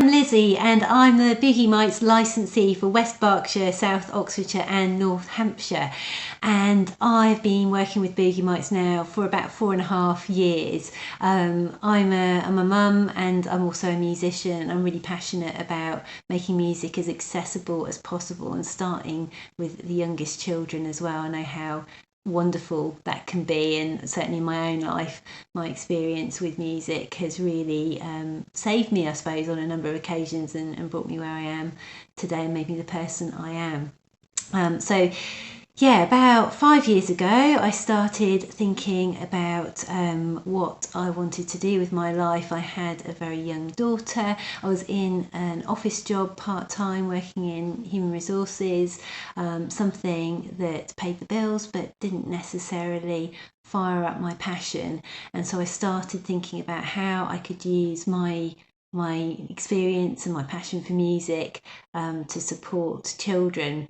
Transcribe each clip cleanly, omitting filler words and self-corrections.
I'm Lizzie and I'm the Boogie Mites licensee for West Berkshire, South Oxfordshire and North Hampshire, and I've been working with Boogie Mites now for about 4.5 years. I'm a mum and I'm also a musician. I'm really passionate about making music as accessible as possible and starting with the youngest children as well. I know how wonderful that can be, and certainly in my own life my experience with music has really saved me, I suppose, on a number of occasions and brought me where I am today and made me the person I am. So yeah, about 5 years ago I started thinking about what I wanted to do with my life. I had a very young daughter. I was in an office job part-time working in human resources, something that paid the bills but didn't necessarily fire up my passion. And so I started thinking about how I could use my experience and my passion for music to support children.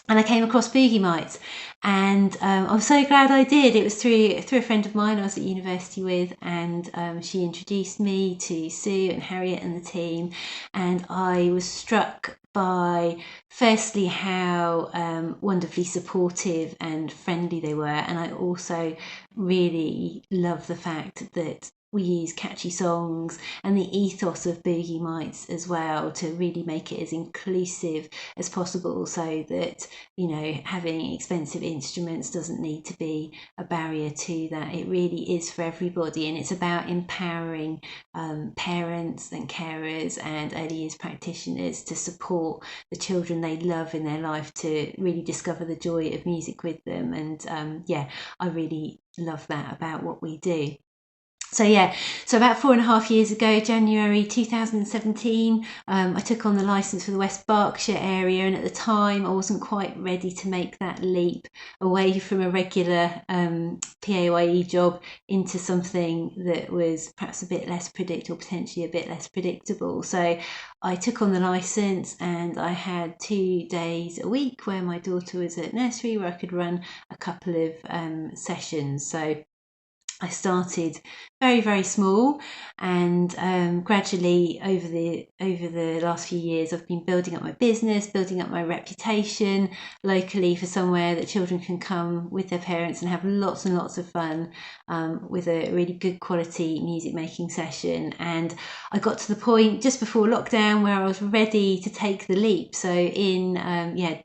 And I came across Boogie Mites, and I'm so glad I did. It was through a friend of mine I was at university with, and she introduced me to Sue and Harriet and the team, and I was struck by firstly how wonderfully supportive and friendly they were, and I also really love the fact that we use catchy songs and the ethos of Boogie Mites as well to really make it as inclusive as possible, so that, you know, having expensive instruments doesn't need to be a barrier to that. It really is for everybody, and it's about empowering parents and carers and early years practitioners to support the children they love in their life, to really discover the joy of music with them. And yeah, I really love that about what we do. So yeah, so about 4.5 years ago, January 2017, I took on the licence for the West Berkshire area, and at the time I wasn't quite ready to make that leap away from a regular PAYE job into something that was perhaps a bit less predictable, potentially a bit less predictable. So I took on the licence, and I had 2 days a week where my daughter was at nursery, where I could run a couple of sessions. So I started very, very small, and gradually over the last few years I've been building up my business, building up my reputation locally for somewhere that children can come with their parents and have lots and lots of fun with a really good quality music making session. And I got to the point just before lockdown where I was ready to take the leap. So in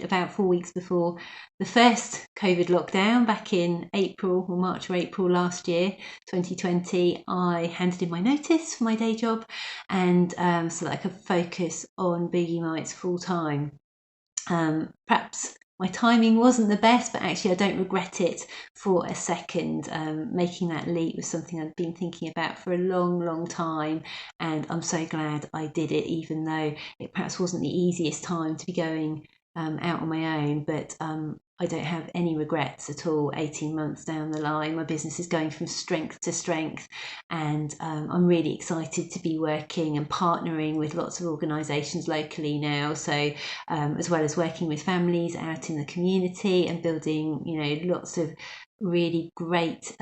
about 4 weeks before the first COVID lockdown back in March or April last year, 2020, I handed in my notice for my day job, and so that I could focus on Boogie Mites full time. Perhaps my timing wasn't the best, but actually I don't regret it for a second. Making that leap was something I'd been thinking about for a long, long time, and I'm so glad I did it, even though it perhaps wasn't the easiest time to be going out on my own. But I don't have any regrets at all. 18 months down the line, my business is going from strength to strength, and I'm really excited to be working and partnering with lots of organisations locally now. So as well as working with families out in the community and building, you know, lots of really great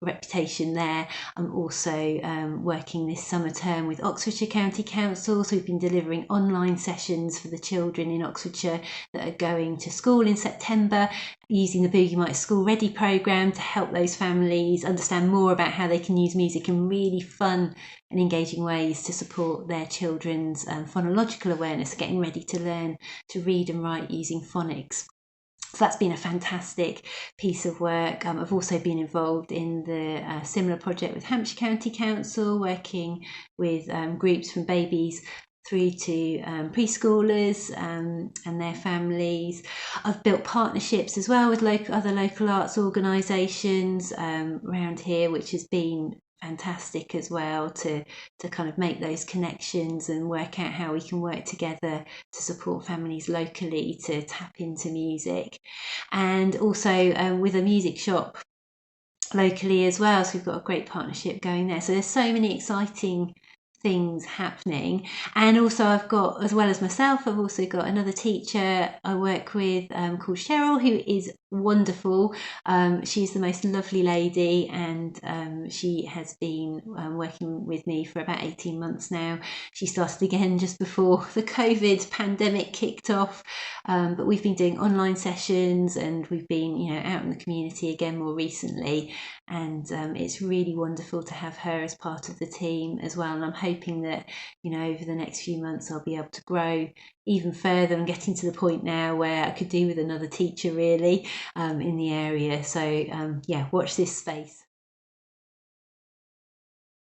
reputation there, I'm also working this summer term with Oxfordshire County Council. So we've been delivering online sessions for the children in Oxfordshire that are going to school in September, using the Boogie Mites School Ready programme to help those families understand more about how they can use music in really fun and engaging ways to support their children's phonological awareness, getting ready to learn to read and write using phonics. So that's been a fantastic piece of work. I've also been involved in the similar project with Hampshire County Council, working with groups from babies through to preschoolers and their families. I've built partnerships as well with other local arts organisations around here, which has been fantastic as well, to kind of make those connections and work out how we can work together to support families locally to tap into music. And also with a music shop locally as well, so we've got a great partnership going there. So there's so many exciting things happening. And also I've got, as well as myself, I've also got another teacher I work with called Cheryl, who is wonderful. She's the most lovely lady, and she has been working with me for about 18 months now. She started again just before the COVID pandemic kicked off, but we've been doing online sessions, and we've been, out in the community again more recently, and it's really wonderful to have her as part of the team as well. And I'm hoping that, over the next few months I'll be able to grow even further. I'm getting to the point now where I could do with another teacher really in the area. So yeah, watch this space.